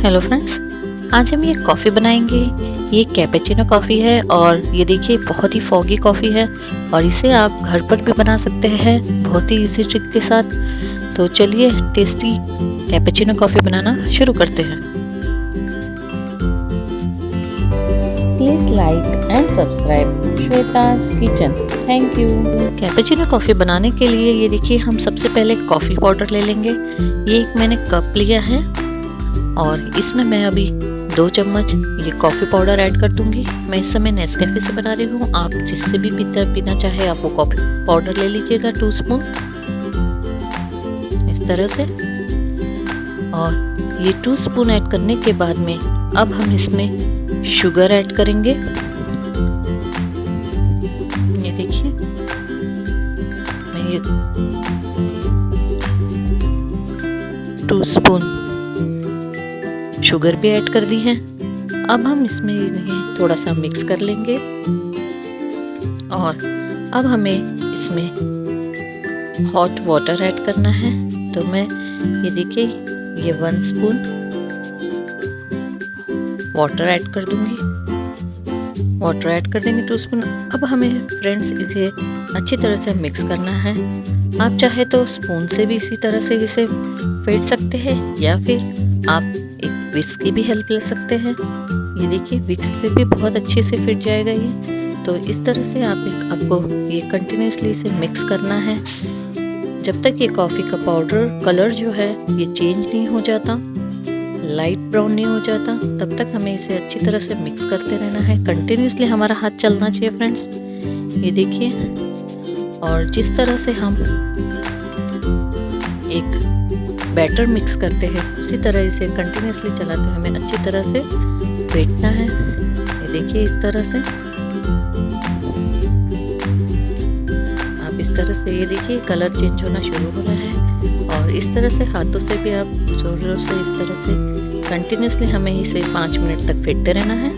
Hello friends, आज हम ये कॉफ़ी बनाएंगे। ये कैपेचिनो कॉफ़ी है और ये देखिए बहुत ही फॉगी कॉफ़ी है और इसे आप घर पर भी बना सकते हैं बहुत ही इजी ट्रिक के साथ। तो चलिए टेस्टी कैपेचिनो कॉफ़ी बनाना शुरू करते हैं। Please like and subscribe Shweta's kitchen. Thank you. Cappuccino coffee बनाने के लिए ये देखिए हम सबसे पहले कॉफ़ी पाउडर ले लेंगे। ये एक मैंने कप लिया है और इसमें मैं अभी 2 चम्मच ये कॉफ़ी पाउडर ऐड कर दूंगी। मैं इस समय नेस्कैफे से बना रही हूँ, आप जिससे भी पीना चाहे आप वो कॉफ़ी पाउडर ले लीजिएगा 2 स्पून इस तरह से। और ये 2 स्पून ऐड करने के बाद में अब हम इसमें शुगर ऐड करेंगे। ये देखिए मैं ये 2 स्पून शुगर भी ऐड कर दी है। अब हम इसमें थोड़ा सा मिक्स कर लेंगे और अब हमें इसमें हॉट वाटर ऐड करना है। तो मैं ये देखिए ये 1 स्पून वाटर ऐड कर दूंगी। वाटर ऐड कर देंगे 2 स्पून। अब हमें फ्रेंड्स इसे अच्छी तरह से मिक्स करना है। आप चाहे तो स्पून से भी इसी तरह से इसे फेंट सकते हैं या फिर आप विक्स की भी हेल्प ले सकते हैं। ये देखिए विक्स से भी बहुत अच्छे से फिट जाएगा ये। तो इस तरह से आपको ये कंटिन्यूसली इसे मिक्स करना है जब तक ये कॉफ़ी का पाउडर कलर जो है ये चेंज नहीं हो जाता, लाइट ब्राउन नहीं हो जाता, तब तक हमें इसे अच्छी तरह से मिक्स करते रहना है। कंटिन्यूसली हमारा हाथ चलना चाहिए फ्रेंड्स। ये देखिए और जिस तरह से हम एक बैटर मिक्स करते हैं उसी तरह इसे कंटिन्यूसली चलाते हुए हमें अच्छी तरह से फेंटना है। ये देखिए इस तरह से आप इस तरह से ये देखिए कलर चेंज होना शुरू हो रहा है और इस तरह से हाथों से भी आप जोर जोर से इस तरह से कंटिन्यूसली हमें इसे 5 मिनट तक फेंटते रहना है।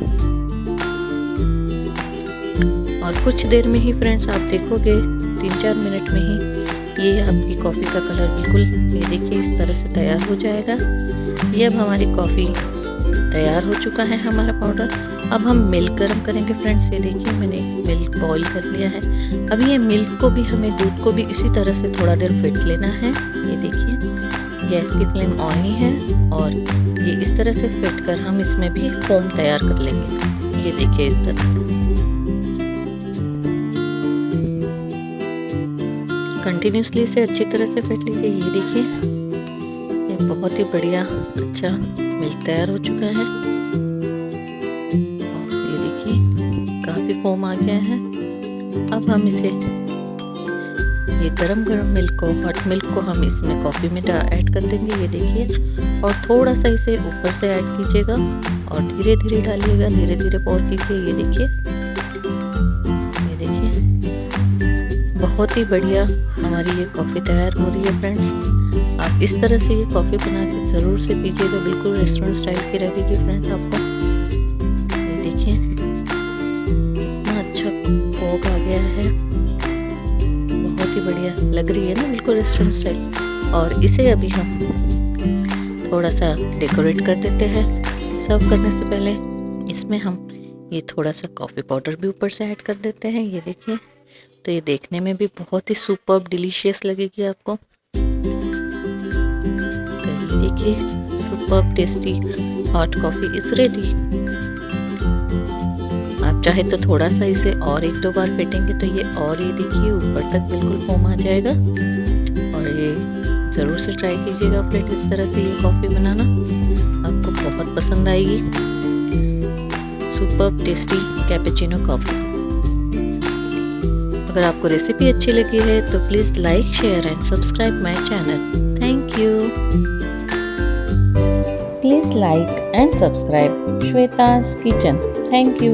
और कुछ देर में ही फ्रेंड्स आप देखोगे 3-4 मिनट में ही ये आपकी कॉफ़ी का कलर बिल्कुल ये देखिए इस तरह से तैयार हो जाएगा। ये अब हमारी कॉफ़ी तैयार हो चुका है हमारा पाउडर। अब हम मिल्क गर्म करेंगे फ्रेंड्स। ये देखिए मैंने मिल्क बॉईल कर लिया है। अब ये मिल्क को भी हमें दूध को भी इसी तरह से थोड़ा देर फेंट लेना है। ये देखिए गैस की फ्लेम ऑन ही है और ये इस तरह से फेंट कर हम इसमें भी फोम तैयार कर लेंगे। ये देखिए इस तरह से कंटिन्यूसली इसे अच्छी तरह से फेंट लीजिए। ये देखिए ये बहुत ही बढ़िया अच्छा मिल्क तैयार हो चुका है और ये देखिए काफ़ी फोम आ गया है। अब हम इसे ये गरम मिल्क को हॉट मिल्क को हम इसमें कॉफ़ी में ऐड कर देंगे। ये देखिए और थोड़ा सा इसे ऊपर से ऐड कीजिएगा और धीरे धीरे डालिएगा, धीरे धीरे पोर कीजिए। ये देखिए बहुत ही बढ़िया हमारी ये कॉफ़ी तैयार हो रही है फ्रेंड्स। आप इस तरह से ये कॉफ़ी बना के ज़रूर से पीजिएगा, बिल्कुल रेस्टोरेंट स्टाइल की रहेगी फ्रेंड्स आपको। ये देखिए कितना अच्छा फॉग आ गया है, बहुत ही बढ़िया लग रही है ना, बिल्कुल रेस्टोरेंट स्टाइल। और इसे अभी हम थोड़ा सा डेकोरेट कर देते हैं। सर्व करने से पहले इसमें हम ये थोड़ा सा कॉफ़ी पाउडर भी ऊपर से ऐड कर देते हैं। ये देखिए तो ये देखने में भी बहुत ही सुपर्ब डिलीशियस लगेगी आपको। तो ये देखिए superb tasty hot coffee is ready. आप चाहे तो थोड़ा सा इसे और 1-2 बार फेंटेंगे तो ये और ये देखिए ऊपर तक बिल्कुल फोम आ जाएगा। और ये ज़रूर से ट्राई कीजिएगा फ्रेंड्स, इस तरह से ये कॉफ़ी बनाना आपको बहुत पसंद आएगी। Superb tasty cappuccino coffee. अगर आपको रेसिपी अच्छी लगी है तो please like share and subscribe my channel. Thank you. Please like and subscribe Shweta's kitchen. Thank you.